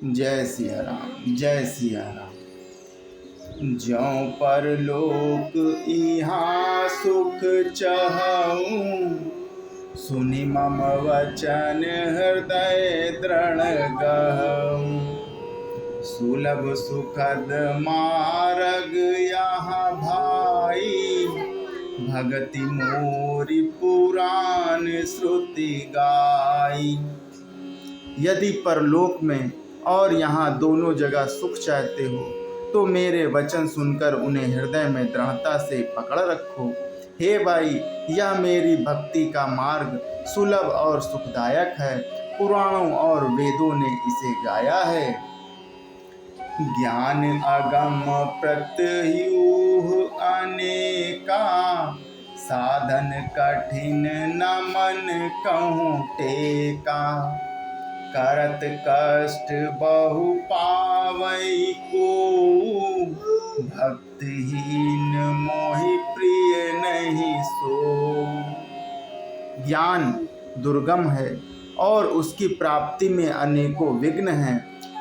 जय सिया राम, जय सिया राम। ज्यों परलोक इहाँ सुख चाहूं, सुनि मम वचन हृदय दृढ़ गहूं। सुलभ सुखद मार्ग यहाँ भाई, भगति मोरी पुराण श्रुति गाई। यदि परलोक में और यहाँ दोनों जगह सुख चाहते हो तो मेरे वचन सुनकर उन्हें हृदय में दृढ़ता से पकड़ रखो। हे भाई, यह मेरी भक्ति का मार्ग सुलभ और सुखदायक है। पुराणों और वेदों ने इसे गाया है। ज्ञान अगम प्रत्यूह अनेका, साधन कठिन न मन कहूँ टेका। करत कष्ट बहु पावई को, भक्तिहीन मोहि प्रिय नहीं सो। ज्ञान दुर्गम है और उसकी प्राप्ति में अनेकों विघ्न हैं।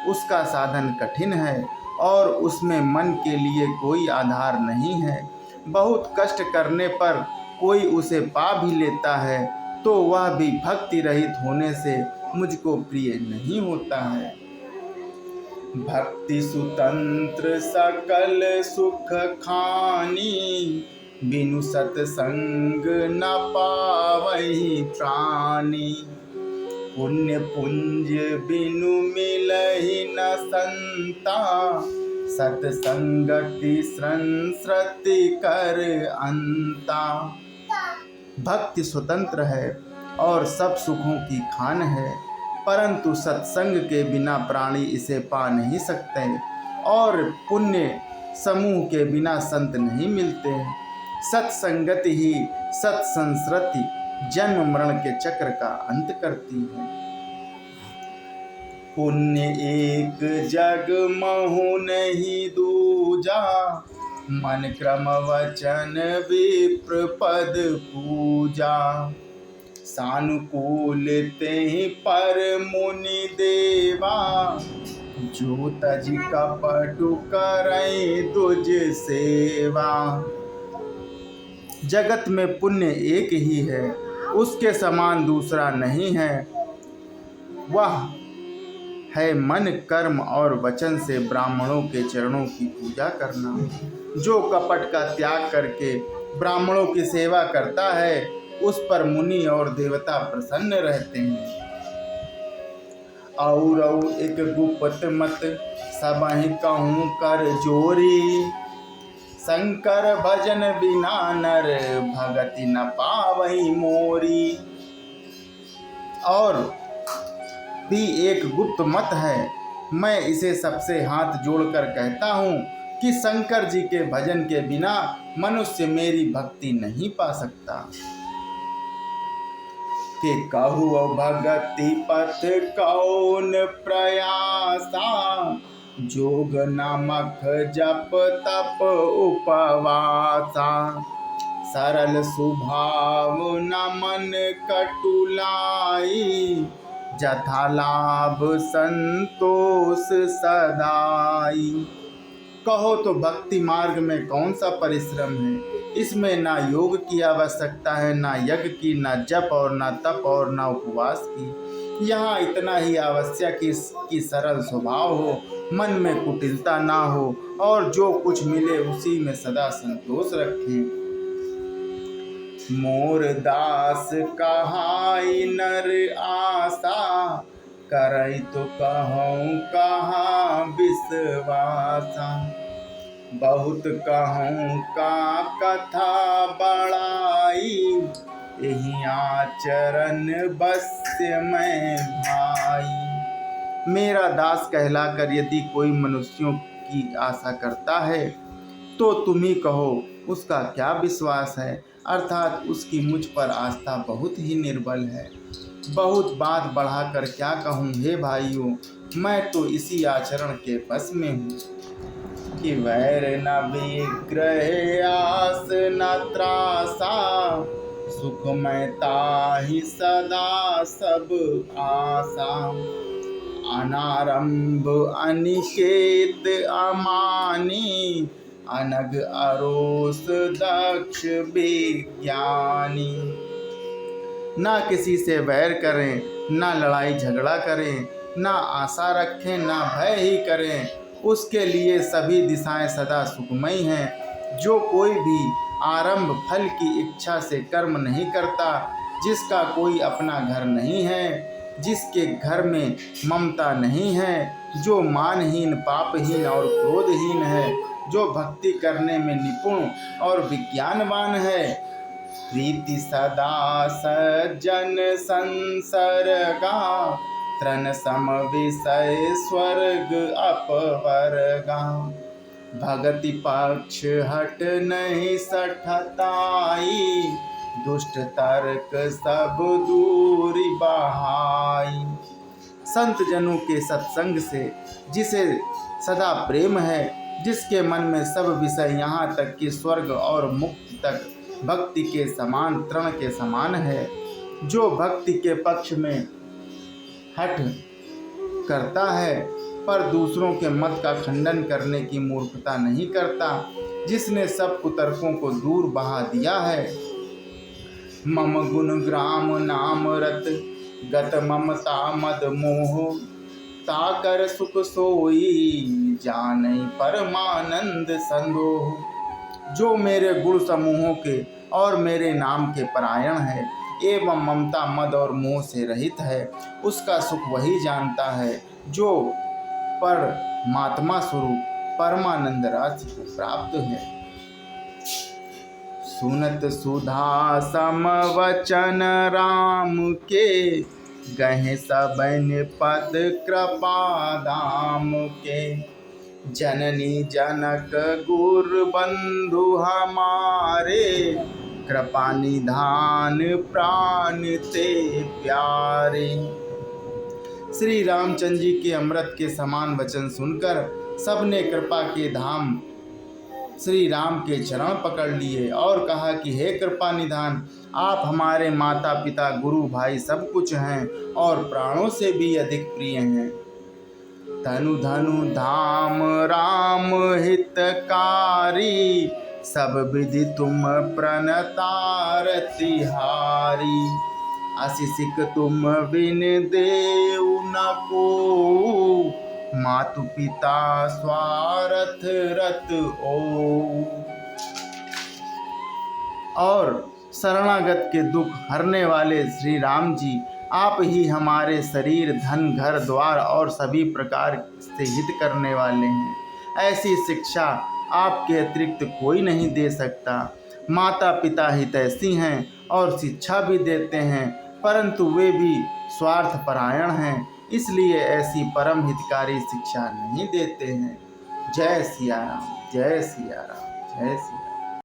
उसका साधन कठिन है और उसमें मन के लिए कोई आधार नहीं है। बहुत कष्ट करने पर कोई उसे पा भी लेता है तो वह भी भक्ति रहित होने से मुझको प्रिय नहीं होता है। भक्ति सुतंत्र सकल सुख खानी, बिनु सतसंग न पावहि प्राणी। पुण्य पुंज बिनु मिलहि न संता, सतसंगति संस्रति कर अंता। भक्ति स्वतंत्र है और सब सुखों की खान है, परंतु सत्संग के बिना प्राणी इसे पा नहीं सकते और पुण्य समूह के बिना संत नहीं मिलते। सत्संगति ही सत्संस्कृति जन्म मरण के चक्र का अंत करती है। पुण्य एक जग महु नहीं दूजा, मन क्रम वचन विप्र पद पूजा। सानुकूल ते पर मुनि देवा, जो तज कपटु करैं दुज सेवा। जगत में पुण्य एक ही है, उसके समान दूसरा नहीं है। वह है मन कर्म और वचन से ब्राह्मणों के चरणों की पूजा करना। जो कपट का त्याग करके ब्राह्मणों की सेवा करता है उस पर मुनि और देवता प्रसन्न रहते हैं। और एक गुप्त मत सबहि कहूँ कर जोरी, शंकर भजन बिना नर भगति न पावहि मोरी। और भी एक गुप्त मत है, मैं इसे सबसे हाथ जोड़कर कहता हूँ कि शंकर जी के भजन के बिना मनुष्य मेरी भक्ति नहीं पा सकता। कि कहु भगति पथ कौन प्रयासा, जोग नामक जप तप उपवासा। सरल स्वभाव न मन कटुलाई, जथा लाभ संतोष सदाई। कहो तो भक्ति मार्ग में कौन सा परिश्रम है। इसमें ना योग की आवश्यकता है, ना यज्ञ की, ना जप और ना तप और ना उपवास की। यहाँ इतना ही आवश्यक कि सरल स्वभाव हो, मन में कुटिलता ना हो और जो कुछ मिले उसी में सदा संतोष रखें। मोर दास कहाई नर आशा, करई तो कहूँ कहाँ विश्वासा। बहुत कहूँ का कथा बड़ाई, यही आचरण बस्य मैं भाई। मेरा दास कहलाकर यदि कोई मनुष्यों की आशा करता है तो तुम ही कहो उसका क्या विश्वास है, अर्थात उसकी मुझ पर आस्था बहुत ही निर्बल है। बहुत बात बढ़ाकर क्या कहूँ हे भाइयों, मैं तो इसी आचरण के बस में हूँ कि वैर न विग्रह आस न त्रासा, सुख में ताहि सदा सब आसा। अनारंभ अनिकेत अमानी, अनग अरोस दक्ष विज्ञानी। ना किसी से वैर करें, ना लड़ाई झगड़ा करें, ना आशा रखें, ना भय ही करें। उसके लिए सभी दिशाएं सदा सुखमयी हैं। जो कोई भी आरंभ फल की इच्छा से कर्म नहीं करता, जिसका कोई अपना घर नहीं है, जिसके घर में ममता नहीं है, जो मानहीन पापहीन और क्रोधहीन है, जो भक्ति करने में निपुण और विज्ञानवान है, प्रीति सदा सज्जन संसर्गा, तृण सम विषय स्वर्ग अपवर्गा। भगति पक्ष हट नहीं सठताई, दुष्ट तर्क सब दूरी बहाई। संत जनों के सत्संग से जिसे सदा प्रेम है, जिसके मन में सब विषय यहाँ तक कि स्वर्ग और मुक्ति तक भक्ति के समान तृण के समान है, जो भक्ति के पक्ष में हट करता है पर दूसरों के मत का खंडन करने की मूर्खता नहीं करता, जिसने सब कुतर्कों को दूर बहा दिया है। मम गुण ग्राम नाम रत गत ममता मद मोह, ताकर सुख सोई जानै परमानंद संदोह। जो मेरे गुण समूहों के और मेरे नाम के परायण है एवं ममता मद और मोह से रहित है, उसका सुख वही जानता है जो परमात्मा स्वरूप परमानंद राशि को प्राप्त है। सुनत सुधा सम वचन राम के, गहे सबन पद कृपा दाम के। जननी जनक गुर बंधु हमारे, कृपा निधान प्राण ते प्यारे। श्री रामचंद्र जी के अमृत के समान वचन सुनकर सबने कृपा के धाम श्री राम के चरण पकड़ लिए और कहा कि हे कृपा निधान, आप हमारे माता पिता गुरु भाई सब कुछ हैं और प्राणों से भी अधिक प्रिय हैं। तनु धनु धाम राम हितकारी, सब विधि तुम प्रणतार तिहारी। आशीषिक तुम बिन देव न को, मातु पिता स्वार्थ रत ओ। और शरणागत के दुख हरने वाले श्री राम जी, आप ही हमारे शरीर धन घर द्वार और सभी प्रकार से हित करने वाले हैं। ऐसी शिक्षा आपके अतिरिक्त कोई नहीं दे सकता। माता पिता हितैषी हैं और शिक्षा भी देते हैं, परंतु वे भी स्वार्थ परायण हैं, इसलिए ऐसी परम हितकारी शिक्षा नहीं देते हैं। जय सिया राम, जय सिया राम, जय सिया राम।